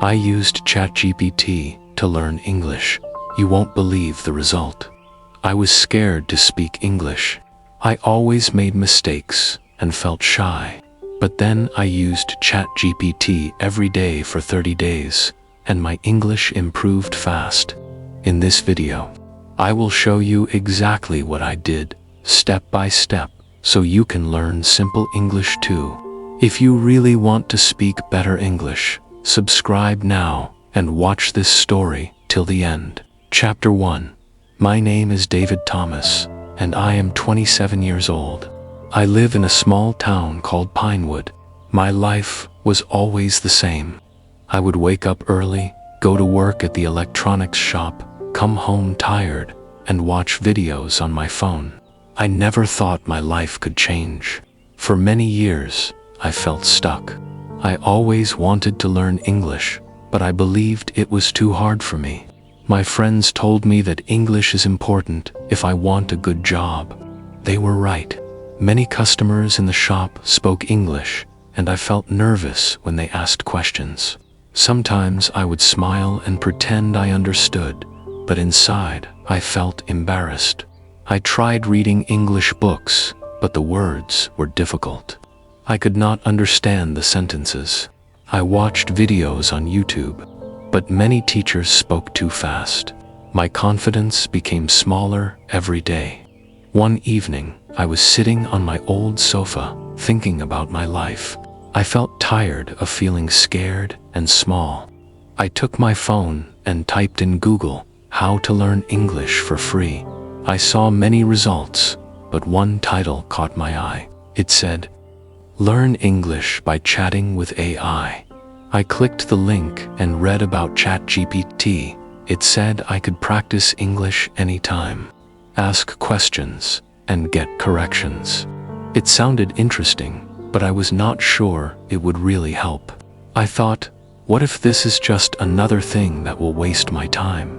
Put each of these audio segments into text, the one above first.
I used ChatGPT to learn English. You won't believe the result. I was scared to speak English. I always made mistakes and felt shy. But then I used ChatGPT every day for 30 days, and my English improved fast. In this video, I will show you exactly what I did, step by step, so you can learn simple English too. If you really want to speak better English, subscribe now and watch this story till the end. Chapter 1. My name is David Thomas, and I am 27 years old. I live in a small town called Pinewood. My life was always the same. I would wake up early, go to work at the electronics shop, come home tired, and watch videos on my phone. I never thought my life could change. For many years, I felt stuck. I always wanted to learn English, but I believed it was too hard for me. My friends told me that English is important if I want a good job. They were right. Many customers in the shop spoke English, and I felt nervous when they asked questions. Sometimes I would smile and pretend I understood, but inside I felt embarrassed. I tried reading English books, but the words were difficult. I could not understand the sentences. I watched videos on YouTube, but many teachers spoke too fast. My confidence became smaller every day. One evening, I was sitting on my old sofa, thinking about my life. I felt tired of feeling scared and small. I took my phone and typed in Google, "How to learn English for free." I saw many results, but one title caught my eye. It said, "Learn English by chatting with AI." I clicked the link and read about ChatGPT. It said I could practice English anytime, ask questions, and get corrections. It sounded interesting, but I was not sure it would really help. I thought, what if this is just another thing that will waste my time?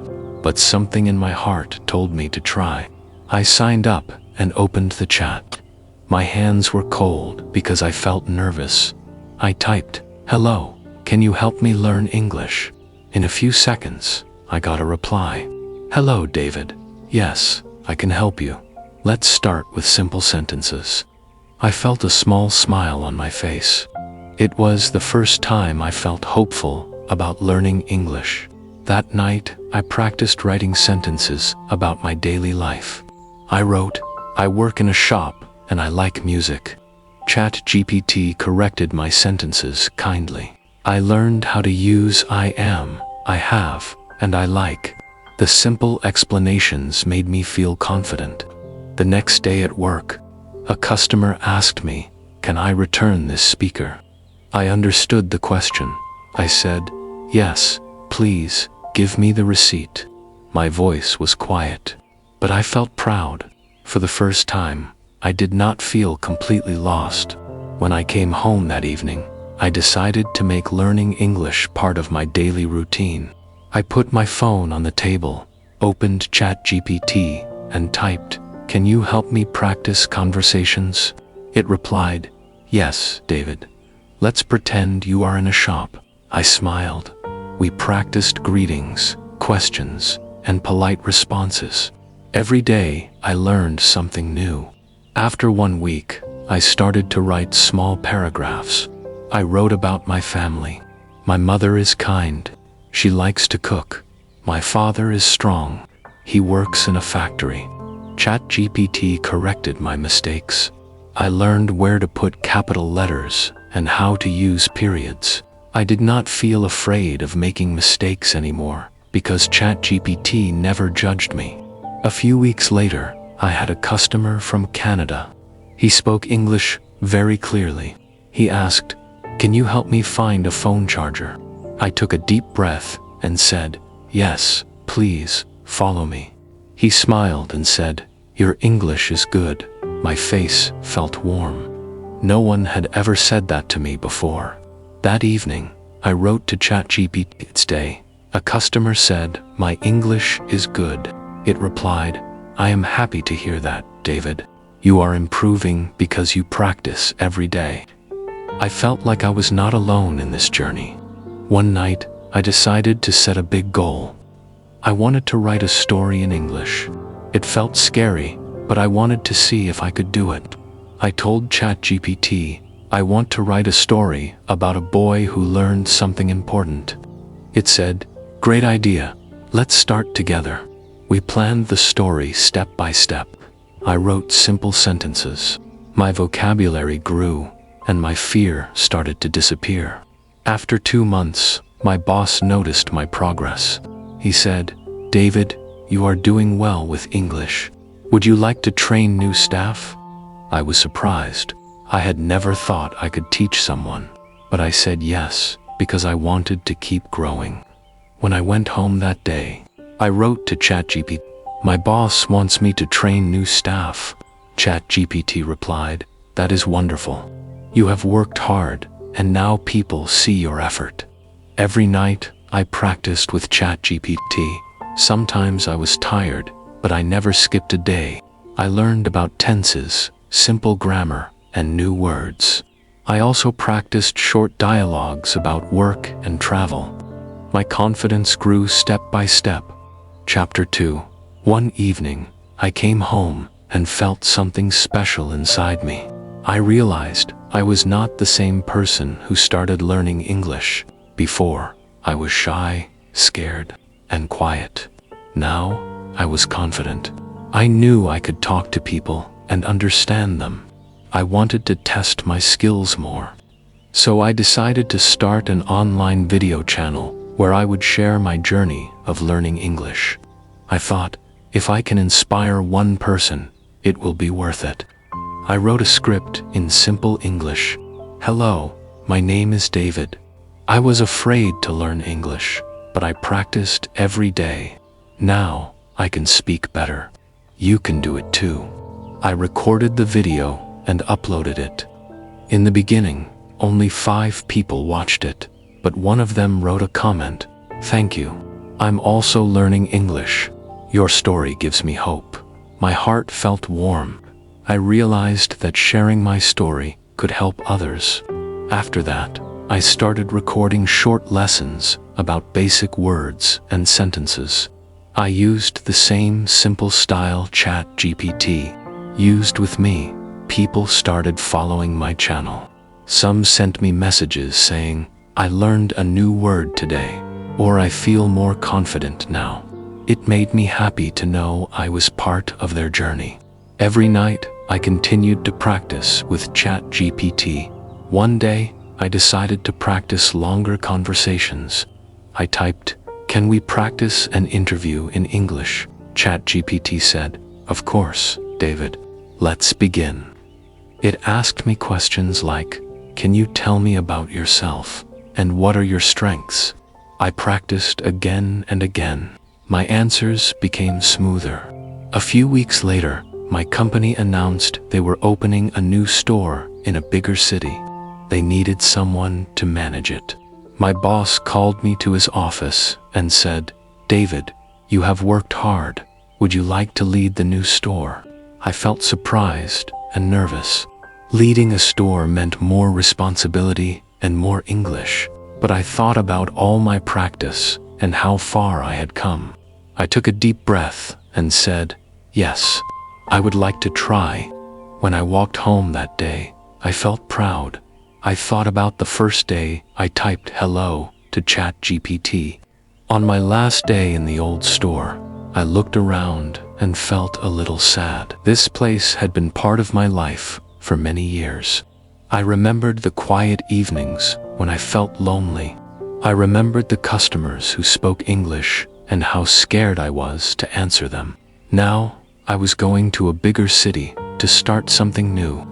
But something in my heart told me to try. I signed up and opened the chat. My hands were cold because I felt nervous. I typed, "Hello, can you help me learn English?" In a few seconds, I got a reply. "Hello, David. Yes, I can help you. Let's start with simple sentences." I felt a small smile on my face. It was the first time I felt hopeful about learning English. That night, I practiced writing sentences about my daily life. I wrote, "I work in a shop and I like music." ChatGPT corrected my sentences kindly. I learned how to use I am, I have, and I like. The simple explanations made me feel confident. The next day at work, a customer asked me, "Can I return this speaker?" I understood the question. I said, "Yes, please, give me the receipt." My voice was quiet, but I felt proud. For the first time, I did not feel completely lost. When I came home that evening, I decided to make learning English part of my daily routine. I put my phone on the table, opened ChatGPT, and typed, "Can you help me practice conversations?" It replied, "Yes, David. Let's pretend you are in a shop." I smiled. We practiced greetings, questions, and polite responses. Every day, I learned something new. After 1 week, I started to write small paragraphs. I wrote about my family. My mother is kind. She likes to cook. My father is strong. He works in a factory. ChatGPT corrected my mistakes. I learned where to put capital letters and how to use periods. I did not feel afraid of making mistakes anymore because ChatGPT never judged me. A few weeks later, I had a customer from Canada. He spoke English very clearly. He asked, "Can you help me find a phone charger?" I took a deep breath and said, "Yes, please, follow me." He smiled and said, "Your English is good." My face felt warm. No one had ever said that to me before. That evening, I wrote to ChatGPT. It's day. A customer said, "My English is good." It replied, "I am happy to hear that, David. You are improving because you practice every day." I felt like I was not alone in this journey. One night, I decided to set a big goal. I wanted to write a story in English. It felt scary, but I wanted to see if I could do it. I told ChatGPT, I want to write a story about a boy who learned something important. It said, "Great idea. Let's start together." We planned the story step by step. I wrote simple sentences. My vocabulary grew, and my fear started to disappear. After 2 months, my boss noticed my progress. He said, "David, you are doing well with English. Would you like to train new staff?" I was surprised. I had never thought I could teach someone, but I said yes because I wanted to keep growing. When I went home that day, I wrote to ChatGPT, "My boss wants me to train new staff." ChatGPT replied, "That is wonderful. You have worked hard, and now people see your effort." Every night, I practiced with ChatGPT. Sometimes I was tired, but I never skipped a day. I learned about tenses, simple grammar, and new words. I also practiced short dialogues about work and travel. My confidence grew step by step. Chapter 2. One evening, I came home and felt something special inside me. I realized I was not the same person who started learning English. Before, I was shy, scared, and quiet. Now, I was confident. I knew I could talk to people and understand them. I wanted to test my skills more. So I decided to start an online video channel where I would share my journey of learning English. I thought, if I can inspire one person, it will be worth it. I wrote a script in simple English. "Hello, my name is David. I was afraid to learn English, but I practiced every day. Now, I can speak better. You can do it too." I recorded the video and uploaded it. In the beginning, only 5 people watched it, but one of them wrote a comment, "Thank you. I'm also learning English. Your story gives me hope." My heart felt warm. I realized that sharing my story could help others. After that, I started recording short lessons about basic words and sentences. I used the same simple style ChatGPT used with me. People started following my channel. Some sent me messages saying, "I learned a new word today," or "I feel more confident now." It made me happy to know I was part of their journey. Every night, I continued to practice with ChatGPT. One day, I decided to practice longer conversations. I typed, "Can we practice an interview in English?" ChatGPT said, "Of course, David. Let's begin." It asked me questions like, "Can you tell me about yourself? And what are your strengths?" I practiced again and again. My answers became smoother. A few weeks later, my company announced they were opening a new store in a bigger city. They needed someone to manage it. My boss called me to his office and said, "David, you have worked hard. Would you like to lead the new store?" I felt surprised and nervous. Leading a store meant more responsibility and more English, but I thought about all my practice and how far I had come. I took a deep breath and said, "Yes, I would like to try." When I walked home that day, I felt proud. I thought about the first day I typed "hello" to ChatGPT. On my last day in the old store, I looked around and felt a little sad. This place had been part of my life for many years. I remembered the quiet evenings when I felt lonely. I remembered the customers who spoke English and how scared I was to answer them. Now, I was going to a bigger city to start something new.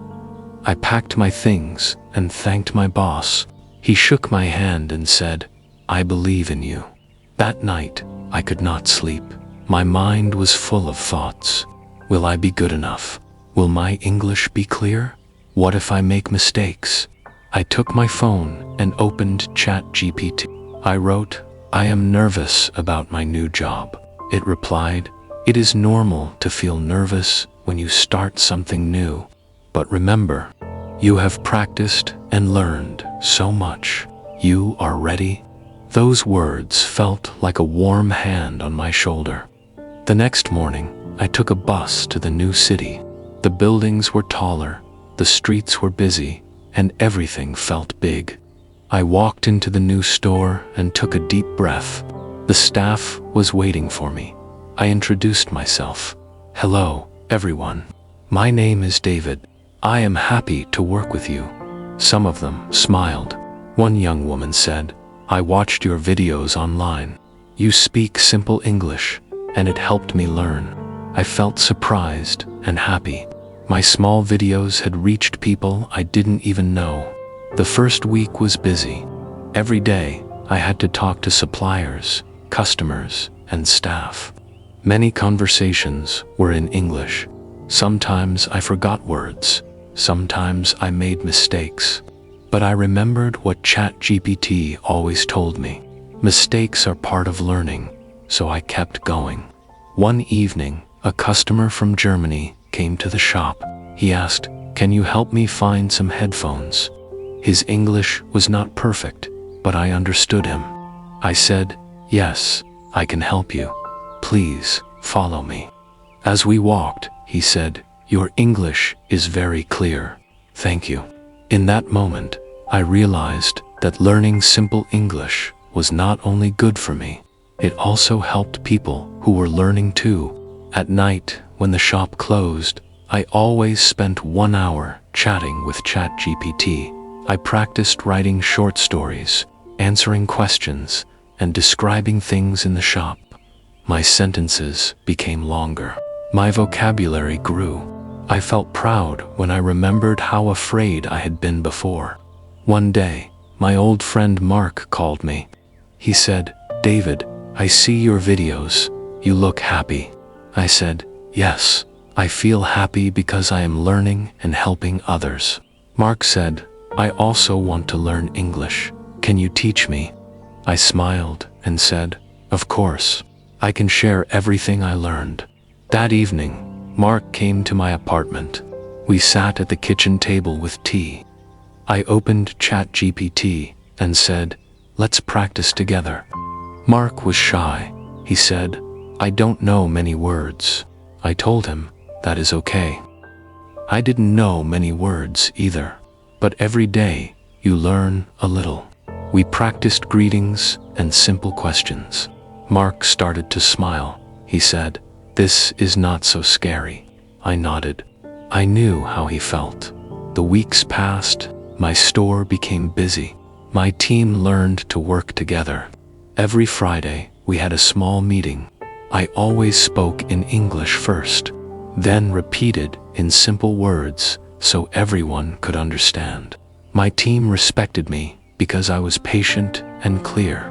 I packed my things and thanked my boss. He shook my hand and said, "I believe in you." That night, I could not sleep. My mind was full of thoughts. Will I be good enough? Will my English be clear? What if I make mistakes? I took my phone and opened ChatGPT. I wrote, "I am nervous about my new job." It replied, "It is normal to feel nervous when you start something new. But remember, you have practiced and learned so much. You are ready." Those words felt like a warm hand on my shoulder. The next morning, I took a bus to the new city. The buildings were taller, the streets were busy, and everything felt big. I walked into the new store and took a deep breath. The staff was waiting for me. I introduced myself. "Hello, everyone. My name is David. I am happy to work with you." Some of them smiled. One young woman said, "I watched your videos online. You speak simple English, and it helped me learn." I felt surprised and happy. My small videos had reached people I didn't even know. The first week was busy. Every day, I had to talk to suppliers, customers, and staff. Many conversations were in English. Sometimes I forgot words. Sometimes I made mistakes. But I remembered what ChatGPT always told me. Mistakes are part of learning, so I kept going. One evening, a customer from Germany came to the shop. He asked, "Can you help me find some headphones?" His English was not perfect, but I understood him. I said, "Yes, I can help you. Please, follow me." As we walked, he said, "Your English is very clear. Thank you." In that moment, I realized that learning simple English was not only good for me, it also helped people who were learning too. At night, when the shop closed, I always spent 1 hour chatting with ChatGPT. I practiced writing short stories, answering questions, and describing things in the shop. My sentences became longer. My vocabulary grew. I felt proud when I remembered how afraid I had been before. One day, my old friend Mark called me. He said, "David, I see your videos. You look happy." I said, "Yes, I feel happy because I am learning and helping others." Mark said, "I also want to learn English. Can you teach me?" I smiled and said, "Of course. I can share everything I learned." That evening, Mark came to my apartment. We sat at the kitchen table with tea. I opened ChatGPT and said, "Let's practice together." Mark was shy. He said, "I don't know many words." I told him, "That is okay." I didn't know many words either, but every day you learn a little. We practiced greetings and simple questions. Mark started to smile. He said, "This is not so scary." I nodded. I knew how he felt. The weeks passed. My store became busy. My team learned to work together. Every Friday, we had a small meeting. I always spoke in English first, then repeated in simple words so everyone could understand. My team respected me because I was patient and clear.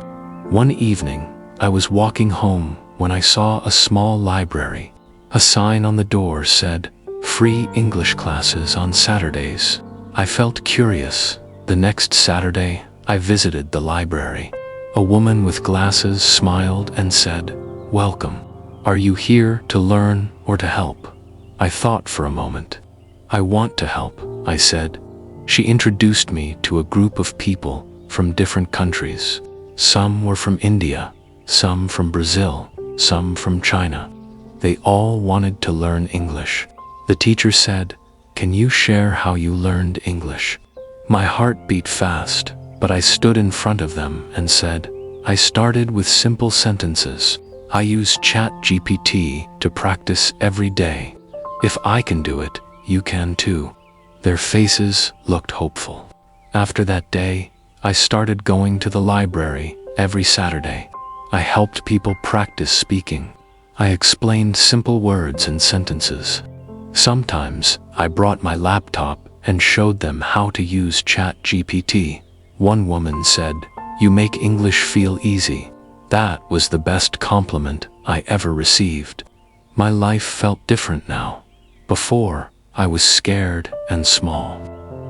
One evening, I was walking home when I saw a small library. A sign on the door said, "Free English classes on Saturdays." I felt curious. The next Saturday, I visited the library. A woman with glasses smiled and said, "Welcome. Are you here to learn or to help?" I thought for a moment. "I want to help," I said. She introduced me to a group of people from different countries. Some were from India, some from Brazil, some from China. They all wanted to learn English. The teacher said, "Can you share how you learned English?" My heart beat fast, but I stood in front of them and said, "I started with simple sentences. I use ChatGPT to practice every day. If I can do it, you can too." Their faces looked hopeful. After that day, I started going to the library every Saturday. I helped people practice speaking. I explained simple words and sentences. Sometimes I brought my laptop and showed them how to use ChatGPT. One woman said, "You make English feel easy." That was the best compliment I ever received. My life felt different now. Before, I was scared and small.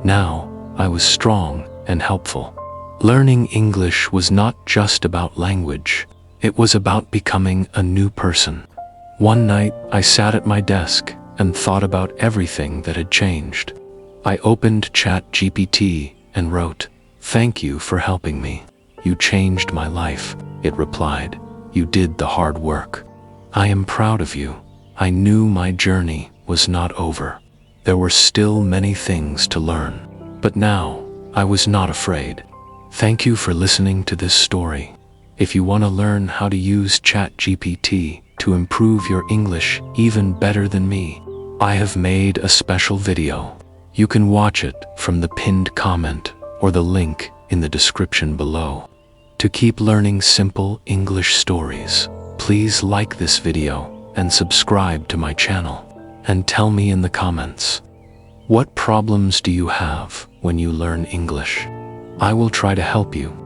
Now, I was strong and helpful. Learning English was not just about language. It was about becoming a new person. One night, I sat at my desk and thought about everything that had changed. I opened ChatGPT and wrote, "Thank you for helping me. You changed my life, it replied. You did the hard work. I am proud of you. I knew my journey was not over. There were still many things to learn. But now, I was not afraid. Thank you for listening to this story. If you want to learn how to use ChatGPT to improve your English even better than me, I have made a special video. You can watch it from the pinned comment or the link in the description below. To keep learning simple English stories, please like this video and subscribe to my channel. And tell me in the comments, what problems do you have when you learn English? I will try to help you.